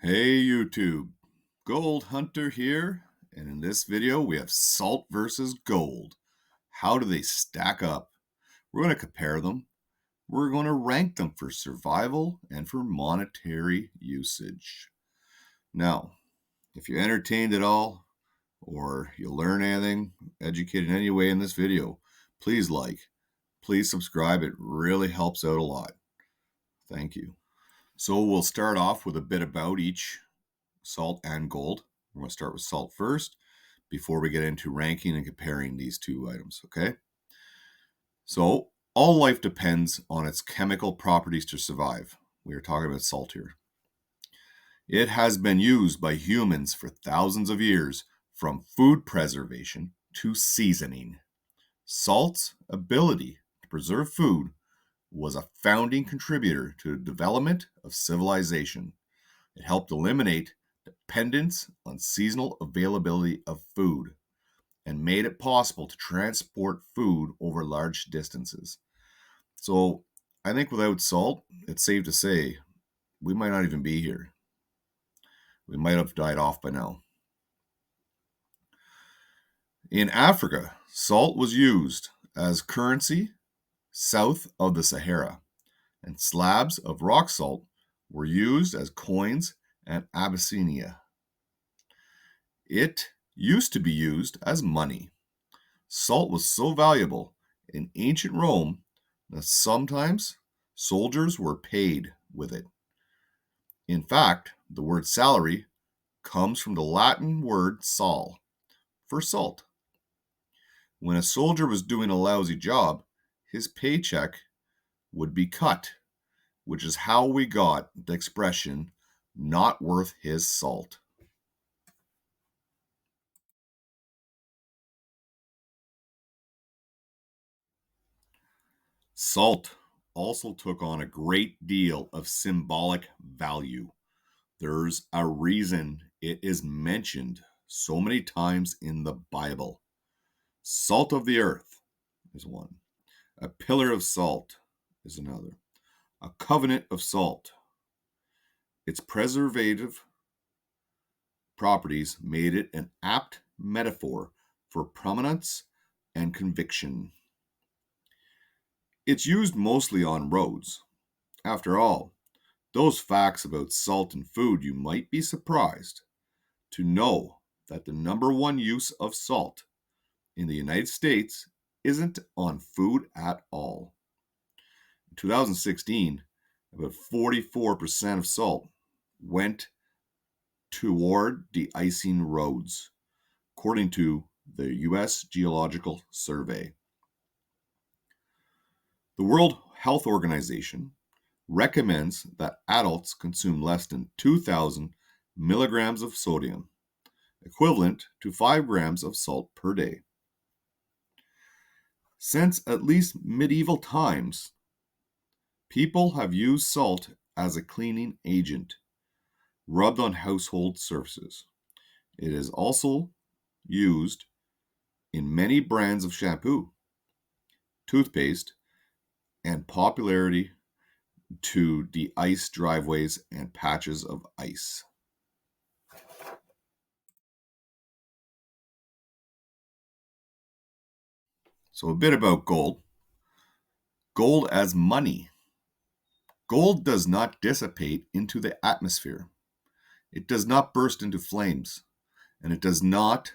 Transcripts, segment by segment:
Hey YouTube, Gold Hunter here, and in this video we have salt versus gold. How do they stack up? We're going to compare them. We're going to rank them for survival and for monetary usage. Now, if you're entertained at all, or you learn anything, educated in any way in this video, please please subscribe. It really helps out a lot. Thank you. So we'll start off with a bit about each salt and gold. We're going to start with salt first before we get into ranking and comparing these two items, okay? So, all life depends on its chemical properties to survive. We are talking about salt here. It has been used by humans for thousands of years, from food preservation to seasoning. Salt's ability to preserve food was a founding contributor to the development of civilization. It helped eliminate dependence on seasonal availability of food and made it possible to transport food over large distances. So I think without salt, it's safe to say we might not even be here. We might have died off by now. In Africa, salt was used as currency south of the Sahara, and slabs of rock salt were used as coins in Abyssinia. It used to be used as money. Salt was so valuable in ancient Rome that sometimes soldiers were paid with it. In fact, the word salary comes from the Latin word sal, for salt. When a soldier was doing a lousy job, his paycheck would be cut, which is how we got the expression, not worth his salt. Salt also took on a great deal of symbolic value. There's a reason it is mentioned so many times in the Bible. Salt of the earth is one. A pillar of salt is another. A covenant of salt. Its preservative properties made it an apt metaphor for prominence and conviction. It's used mostly on roads. After all, those facts about salt in food, you might be surprised to know that the number one use of salt in the United States isn't on food at all. In 2016, about 44% of salt went toward de-icing roads, according to the U.S. Geological Survey. The World Health Organization recommends that adults consume less than 2,000 milligrams of sodium, equivalent to 5 grams of salt per day. Since at least medieval times, people have used salt as a cleaning agent, rubbed on household surfaces. It is also used in many brands of shampoo, toothpaste, and popularity to de-ice driveways and patches of ice. So a bit about gold. Gold as money. Gold does not dissipate into the atmosphere. It does not burst into flames, and it does not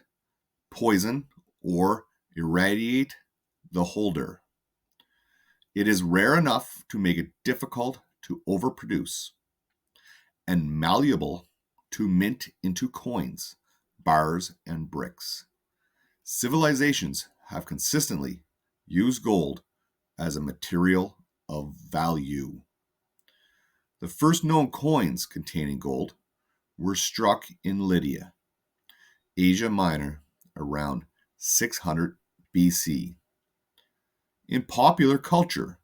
poison or irradiate the holder. It is rare enough to make it difficult to overproduce and malleable to mint into coins, bars, and bricks. Civilizations have consistently used gold as a material of value. The first known coins containing gold were struck in Lydia, Asia Minor, around 600 BC. In popular culture,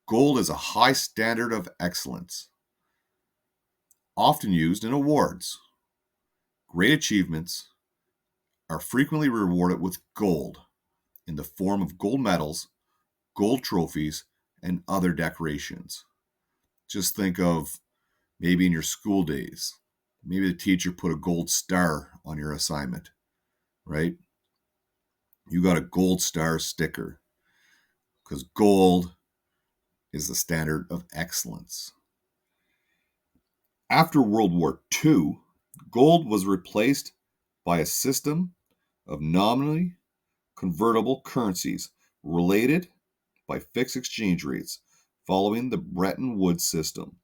gold is a high standard of excellence, often used in awards. Great achievements are frequently rewarded with gold in the form of gold medals, gold trophies, and other decorations. Just think of maybe in your school days, Maybe the teacher put a gold star on your assignment, right? You got a gold star sticker because gold is the standard of excellence. After World War II, gold was replaced by a system of nominally convertible currencies related by fixed exchange rates following the Bretton Woods system.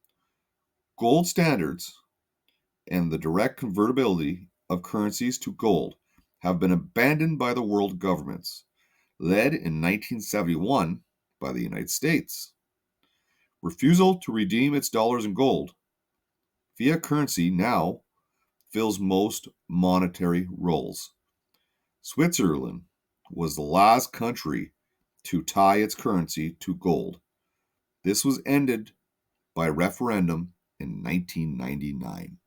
Gold standards and the direct convertibility of currencies to gold have been abandoned by the world governments, led in 1971 by the United States. Refusal to redeem its dollars in gold. Fiat currency now fills most monetary roles. Switzerland was the last country to tie its currency to gold. This was ended by referendum in 1999.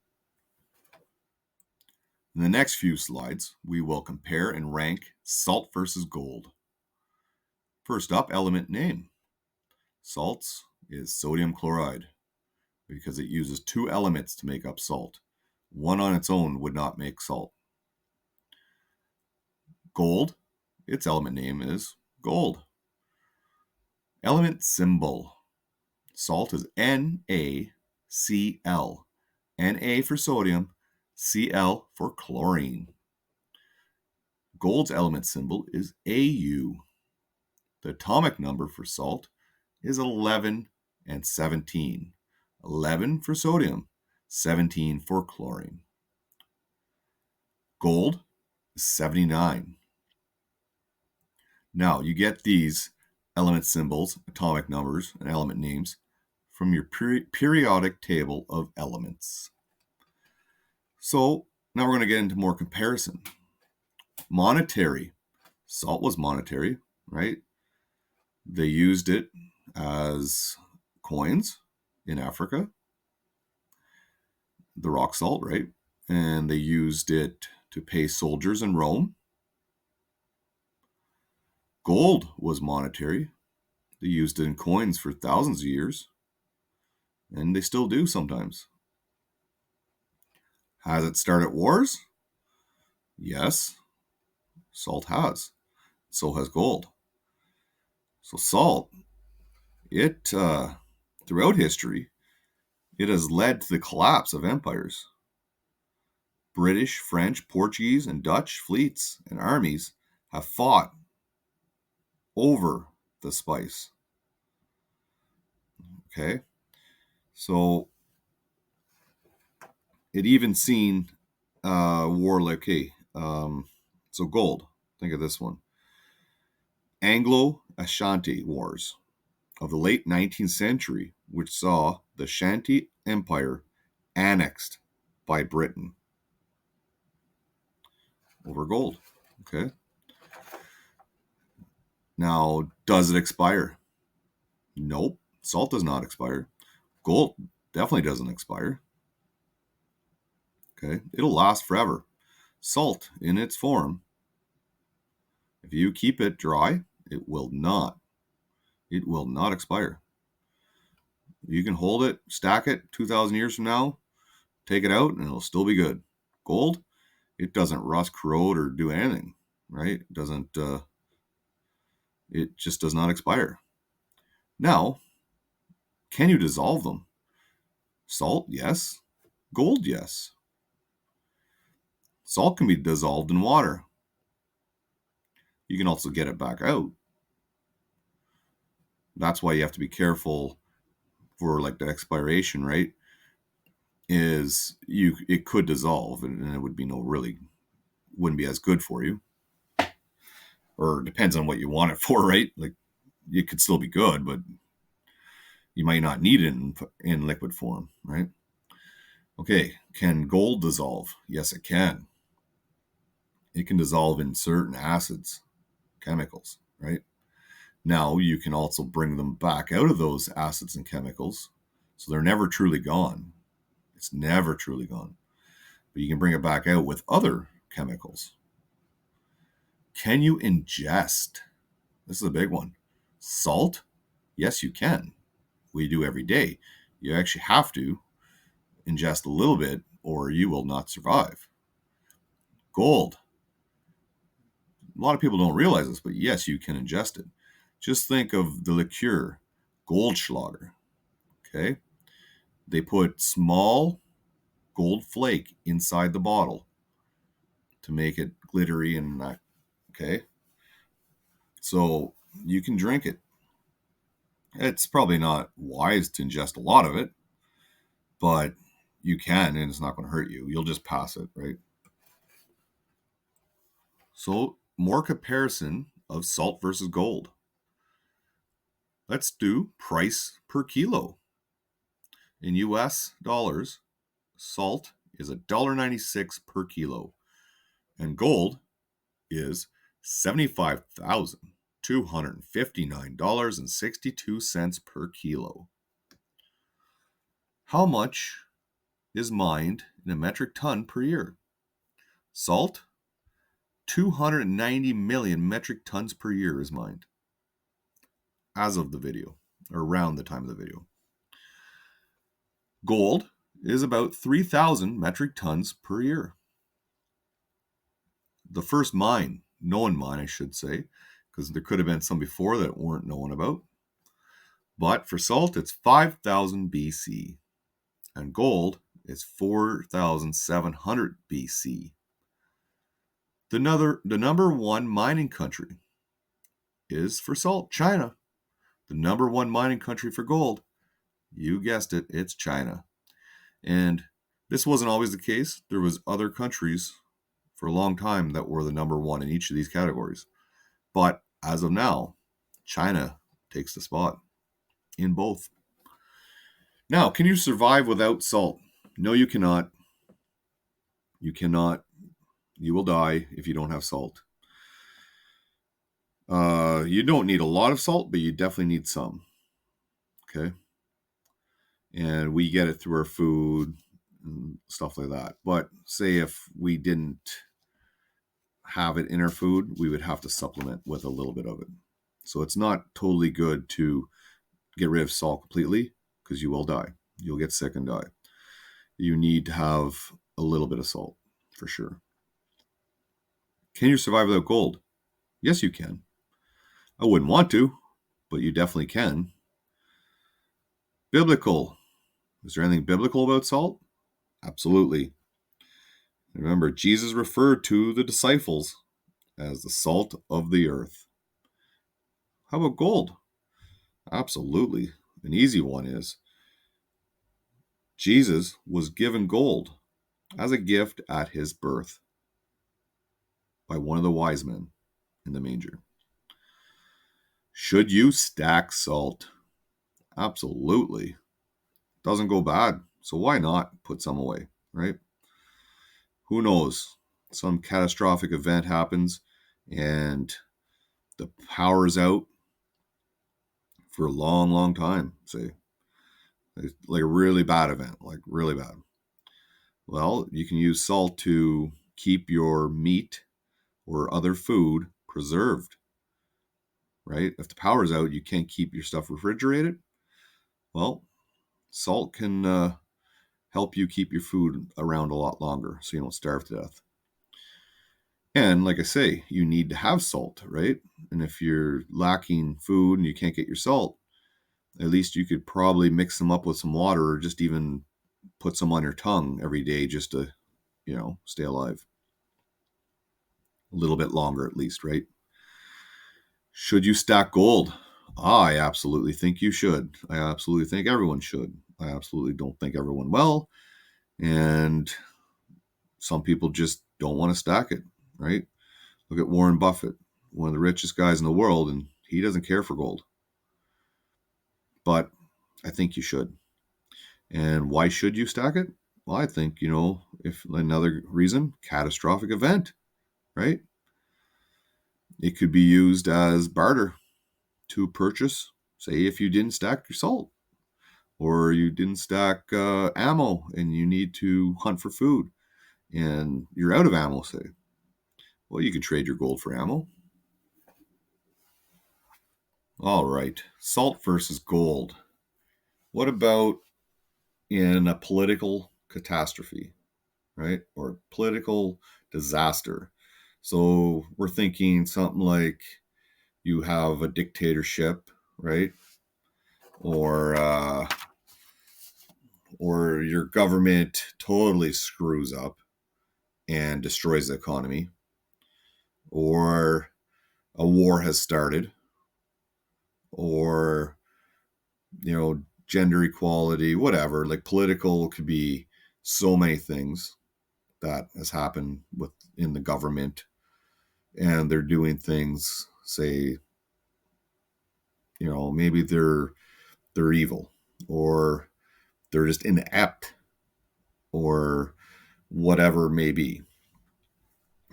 In the next few slides, we will compare and rank salt versus gold. First up, element name. Salts is sodium chloride because it uses two elements to make up salt. One on its own would not make salt. Gold, its element name is gold. Element symbol. Salt is NaCl. Na for sodium, Cl for chlorine. Gold's element symbol is Au. The atomic number for salt is 11 and 17. 11 for sodium, 17 for chlorine. Gold is 79. Now, you get these element symbols, atomic numbers, and element names from your periodic table of elements. So, now we're going to get into more comparison. Monetary. Salt was monetary, right? They used it as coins in Africa, the rock salt, right? And they used it to pay soldiers in Rome. Gold was monetary. They used it in coins for thousands of years, and they still do sometimes. Has it started wars? Yes, salt has. So has gold. So salt, it throughout history, it has led to the collapse of empires. British, French, Portuguese, and Dutch fleets and armies have fought over the spice. Okay, so it even seen war like, okay, so gold, think of this one. Anglo-Ashanti Wars of the late 19th century, which saw the Shanti Empire annexed by Britain over gold. Okay. Now, does it expire? Nope. Salt does not expire. Gold definitely doesn't expire. Okay. It'll last forever. Salt in its form, if you keep it dry, it will not. It will not expire. You can hold it, stack it 2,000 years from now, take it out, and it'll still be good. Gold, it doesn't rust, corrode, or do anything, right? It doesn't, it just does not expire. Now, can you dissolve them? Salt, yes. Gold, yes. Salt can be dissolved in water. You can also get it back out. That's why you have to be careful for like the expiration, right? Is it could dissolve and it would be wouldn't be as good for you. Or depends on what you want it for, right? Like it could still be good, but you might not need it in liquid form, right? Okay, can gold dissolve? Yes, it can. It can dissolve in certain acids, chemicals, right? Now you can also bring them back out of those acids and chemicals, so they're never truly gone. It's never truly gone. But you can bring it back out with other chemicals. Can you ingest? This is a big one. Salt? Yes, you can. We do every day. You actually have to ingest a little bit or you will not survive. Gold. A lot of people don't realize this, but yes, you can ingest it. Just think of the liqueur, Goldschlager. Okay? They put small gold flake inside the bottle to make it glittery and that. Okay? So you can drink it. It's probably not wise to ingest a lot of it, but you can, and it's not going to hurt you. You'll just pass it, right? So, more comparison of salt versus gold. Let's do price per kilo. In US dollars, salt is $1.96 per kilo, and gold is $75,259.62 per kilo. How much is mined in a metric ton per year? Salt, 290 million metric tons per year is mined as of the video, or around the time of the video. Gold is about 3,000 metric tons per year. The first mine, known mine, I should say, because there could have been some before that weren't known about. But for salt, it's 5,000 BC, and gold is 4,700 BC. The number one mining country is for salt, China. The number one mining country for gold, you guessed it, it's China. And this wasn't always the case. There was other countries for a long time that were the number one in each of these categories. But as of now, China takes the spot in both. Now, can you survive without salt? No, you cannot. You cannot. You will die if you don't have salt. You don't need a lot of salt, but you definitely need some. Okay? And we get it through our food and stuff like that. But say if we didn't have it in our food, we would have to supplement with a little bit of it. So it's not totally good to get rid of salt completely, because you will die. You'll get sick and die. You need to have a little bit of salt for sure. Can you survive without gold? Yes, you can. I wouldn't want to, but you definitely can. Biblical. Is there anything biblical about salt? Absolutely. Remember, Jesus referred to the disciples as the salt of the earth. How about gold? Absolutely. An easy one is Jesus was given gold as a gift at his birth by one of the wise men in the manger. Should you stack salt? Absolutely. Doesn't go bad, so why not put some away, right? Who knows? Some catastrophic event happens and the power is out for a long, long time, say. Like a really bad event, like really bad. Well, you can use salt to keep your meat or other food preserved, right? If the power's out, you can't keep your stuff refrigerated. Well, salt can help you keep your food around a lot longer so you don't starve to death. And like I say, you need to have salt, right? And if you're lacking food and you can't get your salt, at least you could probably mix them up with some water, or just even put some on your tongue every day just to, stay alive. A little bit longer at least, right? Should you stack gold? I absolutely think you should. I absolutely think everyone should. I absolutely don't think everyone will. And some people just don't want to stack it, right? Look at Warren Buffett, one of the richest guys in the world, and he doesn't care for gold. But I think you should. And why should you stack it? Well, I think, if another reason, catastrophic event, right? It could be used as barter to purchase, say, if you didn't stack your salt, or you didn't stack ammo and you need to hunt for food and you're out of ammo, say. Well, you can trade your gold for ammo. All right, salt versus gold. What about in a political catastrophe? right? Or political disaster. So we're thinking something like you have a dictatorship, right? Or or your government totally screws up and destroys the economy, or a war has started, or gender equality, whatever. Like political could be so many things that has happened within the government, and they're doing things. Say, maybe they're evil, or they're just inept, or whatever it may be.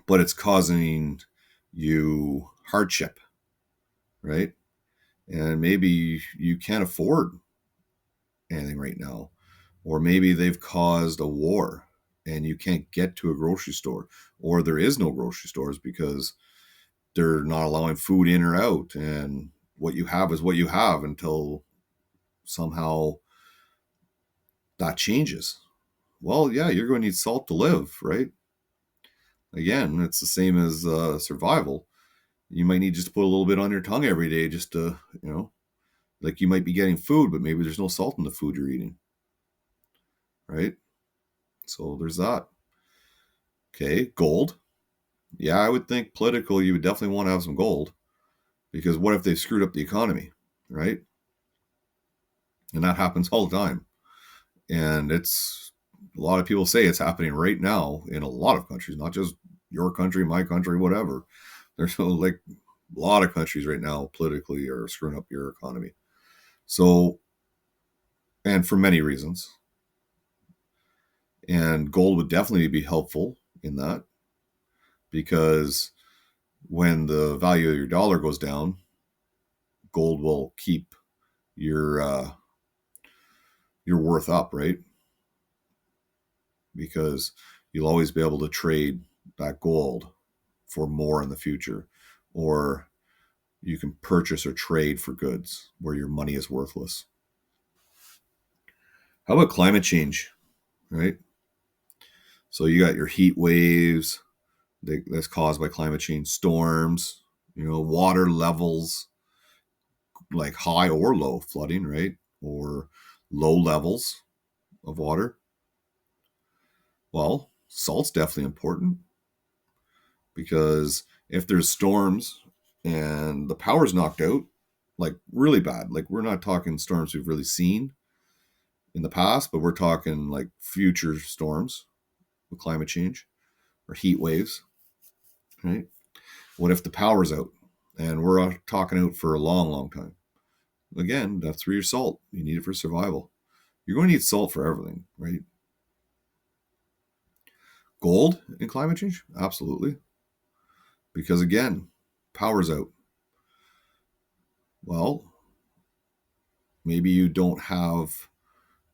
But it's causing you hardship, right? And maybe you can't afford anything right now. Or maybe they've caused a war and you can't get to a grocery store, or there is no grocery stores because they're not allowing food in or out. And what you have is what you have until somehow that changes. Well, yeah, you're going to need salt to live, right? Again, it's the same as survival. You might need just to put a little bit on your tongue every day just to, like you might be getting food, but maybe there's no salt in the food you're eating, right? So there's that. Okay, gold. Yeah, I would think political, you would definitely want to have some gold, because what if they screwed up the economy, right? And that happens all the time. And it's a lot of people say it's happening right now in a lot of countries, not just your country, my country, whatever. There's like a lot of countries right now politically are screwing up your economy. So, and for many reasons. And gold would definitely be helpful in that, because when the value of your dollar goes down, gold will keep your worth up, right? Because you'll always be able to trade that gold for more in the future, or you can purchase or trade for goods where your money is worthless. How about climate change, right? So you got your heat waves that's caused by climate change, storms, water levels, like high or low, flooding, right? Or low levels of water. Well, salt's definitely important, because if there's storms and the power's knocked out, like really bad, like we're not talking storms we've really seen in the past, but we're talking like future storms with climate change or heat waves, right? What if the power's out and we're talking out for a long, long time? Again, that's where your salt, you need it for survival. You're going to need salt for everything, right? Gold in climate change? Absolutely. Because again, power's out. Well, maybe you don't have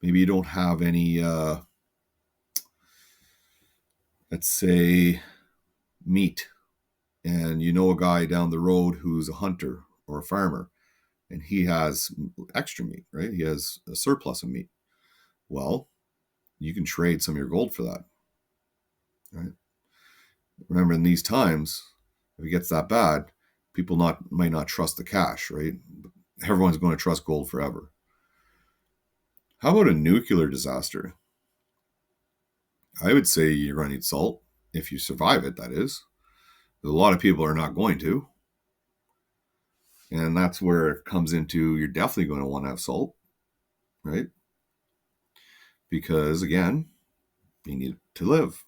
any let's say meat, and a guy down the road who's a hunter or a farmer, and he has extra meat, right? He has a surplus of meat. Well, you can trade some of your gold for that, right? Remember, in these times, if it gets that bad, people might not trust the cash, right? Everyone's going to trust gold forever. How about a nuclear disaster? I would say you're going to need salt if you survive it, that is. A lot of people are not going to. And that's where it comes into, you're definitely going to want to have salt, right? Because again, you need it to live.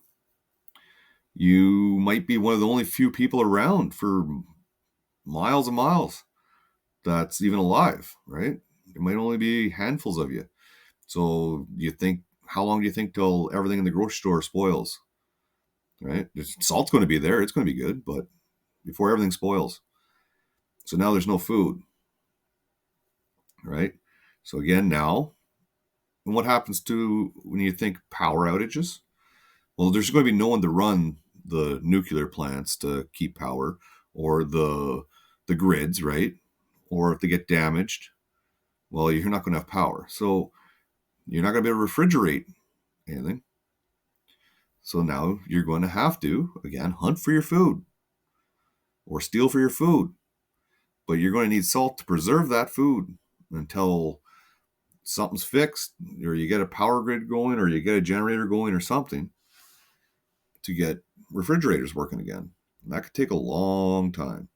You might be one of the only few people around for miles and miles that's even alive, right? There might only be handfuls of you. So how long do you think till everything in the grocery store spoils, right? Salt's going to be there. It's going to be good, but before everything spoils. So now there's no food, right? So again, now, and what happens to when you think power outages? Well, there's going to be no one to run the nuclear plants to keep power, or the grids, right? Or if they get damaged, well, you're not going to have power. So you're not going to be able to refrigerate anything. So now you're going to have to, again, hunt for your food or steal for your food. But you're going to need salt to preserve that food until something's fixed, or you get a power grid going, or you get a generator going, or something to get refrigerators working again. And that could take a long time.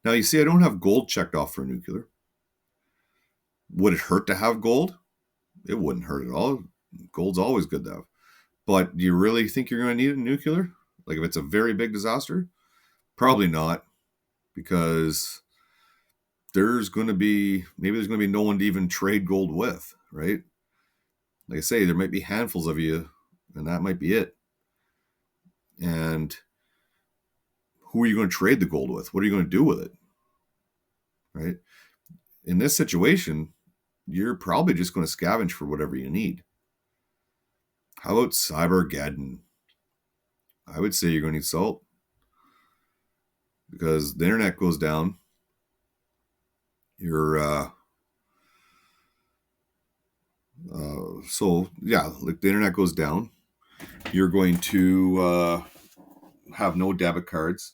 Now, you see, I don't have gold checked off for nuclear. Would it hurt to have gold? It wouldn't hurt at all. Gold's always good to have. But do you really think you're going to need a nuclear? Like if it's a very big disaster? Probably not, because there's going to be no one to even trade gold with, right? Like I say, there might be handfuls of you, and that might be it. And who are you going to trade the gold with? What are you going to do with it? Right? In this situation, you're probably just going to scavenge for whatever you need. How about Cybergeddon? I would say you're going to need salt, because the internet goes down. Like the internet goes down. You're going to have no debit cards.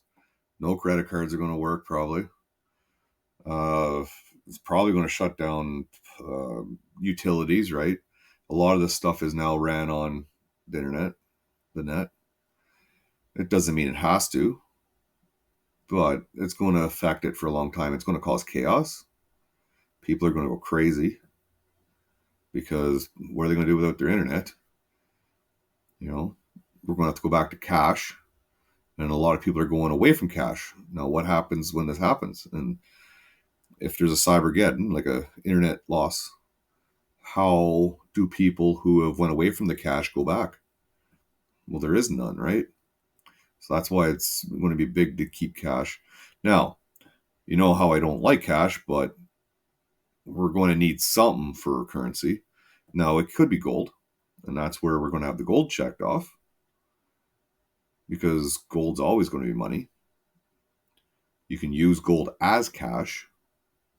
No credit cards are going to work, probably. It's probably going to shut down utilities, right? A lot of this stuff is now ran on the internet, the net. It doesn't mean it has to, but it's going to affect it for a long time. It's going to cause chaos. People are going to go crazy, because what are they going to do without their internet? You know, we're going to have to go back to cash, and a lot of people are going away from cash. Now, what happens when this happens? And if there's a Cybergeddon, like a internet loss, how do people who have went away from the cash go back? Well, there is none, right? So that's why it's going to be big to keep cash. Now, you know how I don't like cash, but we're going to need something for currency. Now, it could be gold, and that's where we're going to have the gold checked off, because gold's always going to be money. You can use gold as cash,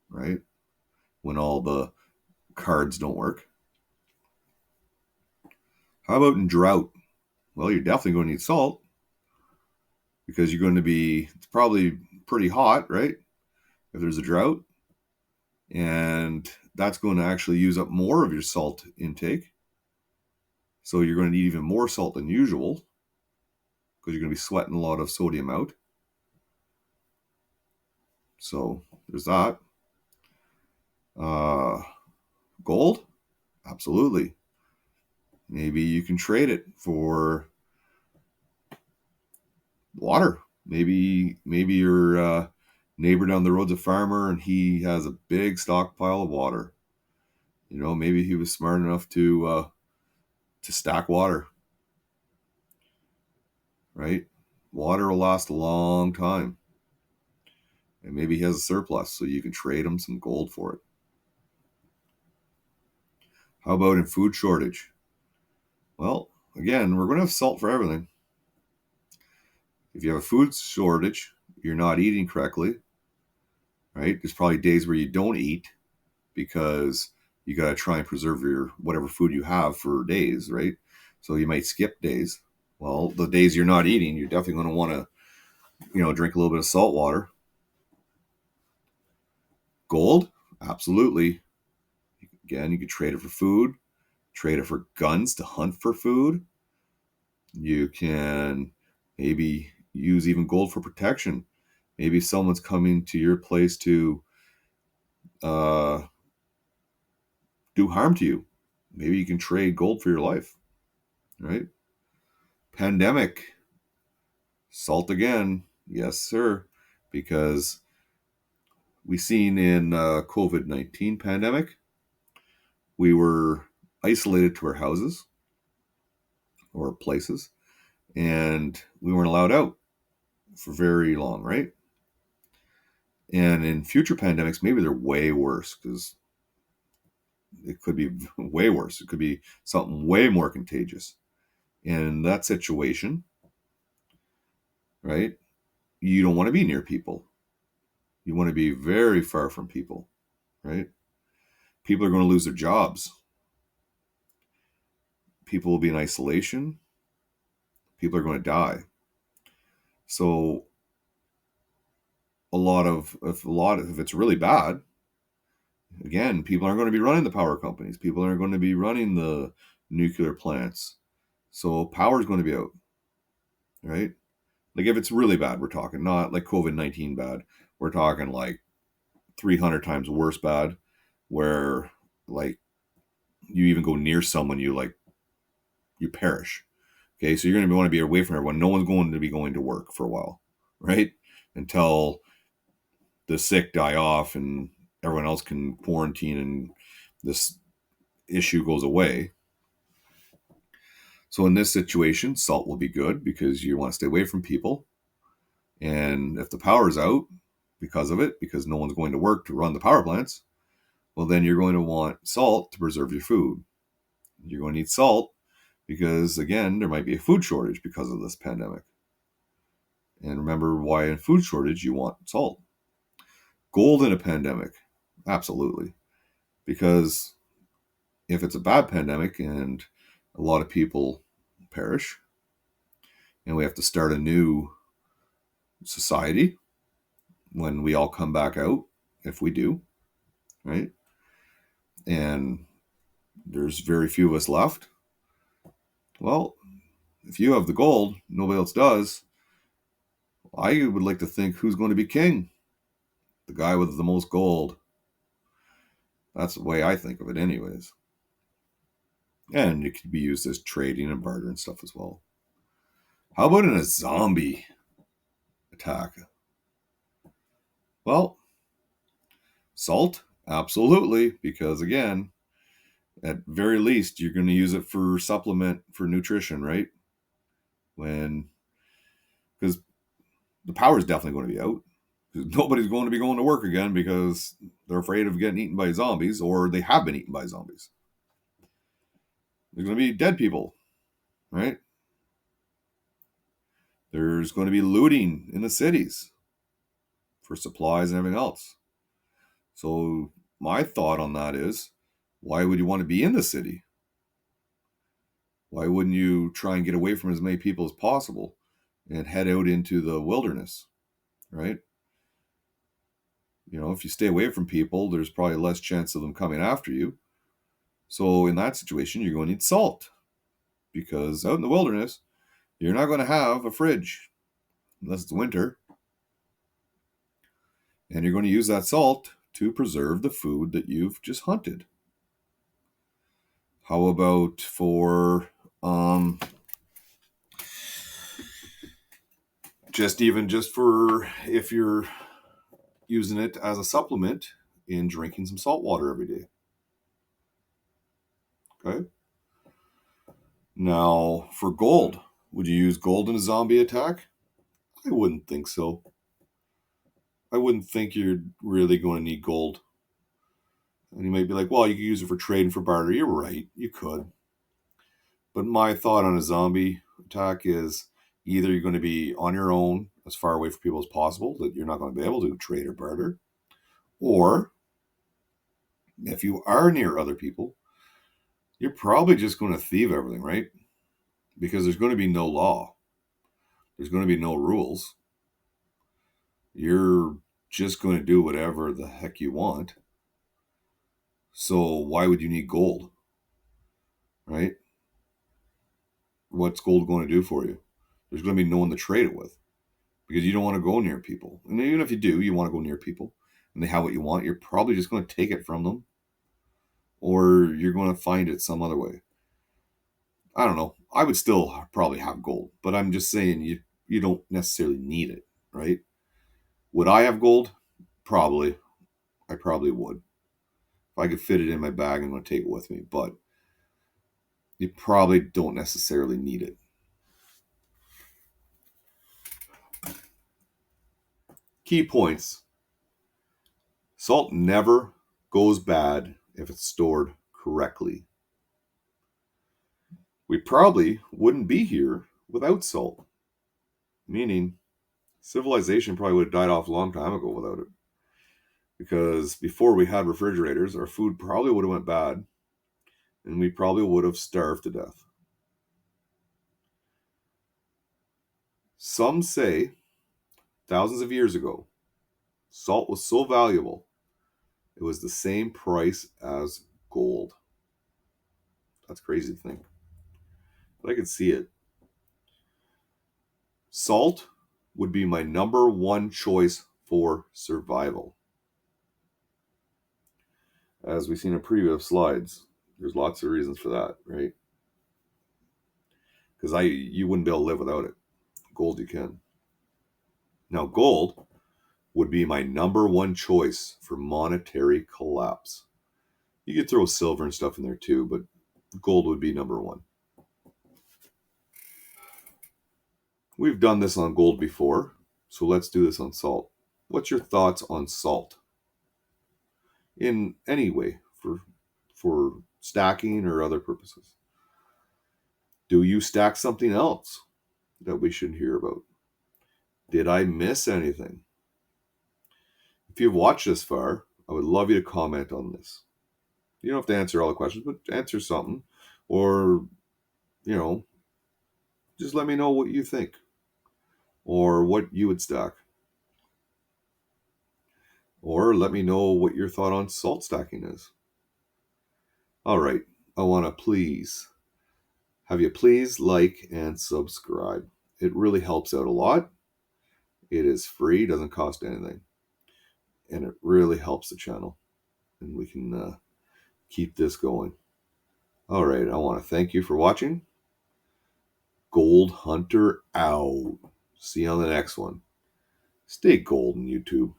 right? When all the cards don't work. How about in drought? Well, you're definitely going to need salt, because you're going to be, it's probably pretty hot, right? If there's a drought, and that's going to actually use up more of your salt intake. So you're going to need even more salt than usual, because you're going to be sweating a lot of sodium out. So there's that. Gold? Absolutely. Maybe you can trade it for water. Maybe your neighbor down the road's a farmer, and he has a big stockpile of water. You know, maybe he was smart enough to stack water, right? Water will last a long time. And maybe he has a surplus, so you can trade him some gold for it. How about in food shortage? Well, again, we're going to have salt for everything. If you have a food shortage, you're not eating correctly, right? There's probably days where you don't eat, because you got to try and preserve your whatever food you have for days, right? So you might skip days. Well, the days you're not eating, you're definitely going to want to, drink a little bit of salt water. Gold? Absolutely. Again, you could trade it for food, trade it for guns to hunt for food. You can maybe use even gold for protection. Maybe someone's coming to your place to do harm to you. Maybe you can trade gold for your life, right? Pandemic. Salt again. Yes, sir. Because we seen in COVID-19 pandemic, we were isolated to our houses or places, and we weren't allowed out for very long, right? And in future pandemics, maybe they're way worse, because it could be way worse. It could be something way more contagious. And in that situation, right, you don't want to be near people. You want to be very far from people, right? People are going to lose their jobs. people will be in isolation. People are going to die. So if it's really bad, again, people aren't going to be running the power companies. People aren't going to be running the nuclear plants. So power is going to be out, right? Like if it's really bad, we're talking not like COVID-19 bad. We're talking like 300 times worse bad, where like you even go near someone, you perish. Okay, so you're going to want to be away from everyone. No one's going to be going to work for a while, right? Until the sick die off and everyone else can quarantine and this issue goes away. So in this situation, salt will be good because you want to stay away from people. And if the power is out because of it, because no one's going to work to run the power plants, well, then you're going to want salt to preserve your food. You're going to need salt because, again, there might be a food shortage because of this pandemic. And remember why in food shortage you want salt. Gold in a pandemic, absolutely. Because if it's a bad pandemic and a lot of people perish and we have to start a new society when we all come back out, if we do, right? And there's very few of us left. Well, if you have the gold, nobody else does. I would like to think who's going to be king? The guy with the most gold. That's the way I think of it, anyways. And it could be used as trading and barter and stuff as well. How about in a zombie attack? Well, salt, absolutely, because again, at very least, you're going to use it for supplement for nutrition, right? Because the power is definitely going to be out. Because nobody's going to be going to work again because they're afraid of getting eaten by zombies, or they have been eaten by zombies. There's going to be dead people, right? There's going to be looting in the cities for supplies and everything else. So my thought on that is, why would you want to be in the city? Why wouldn't you try and get away from as many people as possible and head out into the wilderness, right? You know, if you stay away from people, there's probably less chance of them coming after you. So in that situation, you're going to need salt because out in the wilderness, you're not going to have a fridge unless it's winter. And you're going to use that salt to preserve the food that you've just hunted. How about for just for if you're using it as a supplement in drinking some salt water every day? Okay. Now, for gold, would you use gold in a zombie attack? I wouldn't think so. I wouldn't think you're really going to need gold. And you might be like, well, you could use it for trade and for barter. You're right, you could. But my thought on a zombie attack is either you're going to be on your own as far away from people as possible that you're not going to be able to trade or barter, or if you are near other people, you're probably just going to thieve everything, right? Because there's going to be no law. There's going to be no rules. You're just going to do whatever the heck you want. So why would you need gold? Right? What's gold going to do for you? There's going to be no one to trade it with because you don't want to go near people. And even if you do, you want to go near people and they have what you want, you're probably just going to take it from them or you're going to find it some other way. I don't know. I would still probably have gold, but I'm just saying you don't necessarily need it, right? Would I have gold? Probably. I probably would. If I could fit it in my bag, I'm going to take it with me, but you probably don't necessarily need it. Key points. Salt never goes bad if it's stored correctly. We probably wouldn't be here without salt. Meaning, civilization probably would have died off a long time ago without it. Because before we had refrigerators, our food probably would have went bad and we probably would have starved to death. Some say thousands of years ago, salt was so valuable, it was the same price as gold. That's crazy to think, but I could see it. Salt would be my number one choice for survival. As we've seen in previous slides, there's lots of reasons for that, right? Because you wouldn't be able to live without it. Gold you can. Now gold would be my number one choice for monetary collapse. You could throw silver and stuff in there too, but gold would be number one. We've done this on gold before, so let's do this on salt. What's your thoughts on salt? In any way, for stacking or other purposes. Do you stack something else that we should hear about? Did I miss anything? If you've watched this far, I would love you to comment on this. You don't have to answer all the questions, but answer something. Or, just let me know what you think. Or what you would stack. Or let me know what your thought on salt stacking is. All right, I want to please like and subscribe. It really helps out a lot. It is free, doesn't cost anything. And it really helps the channel. And we can keep this going. All right, I want to thank you for watching. Gold Hunter out. See you on the next one. Stay golden, YouTube.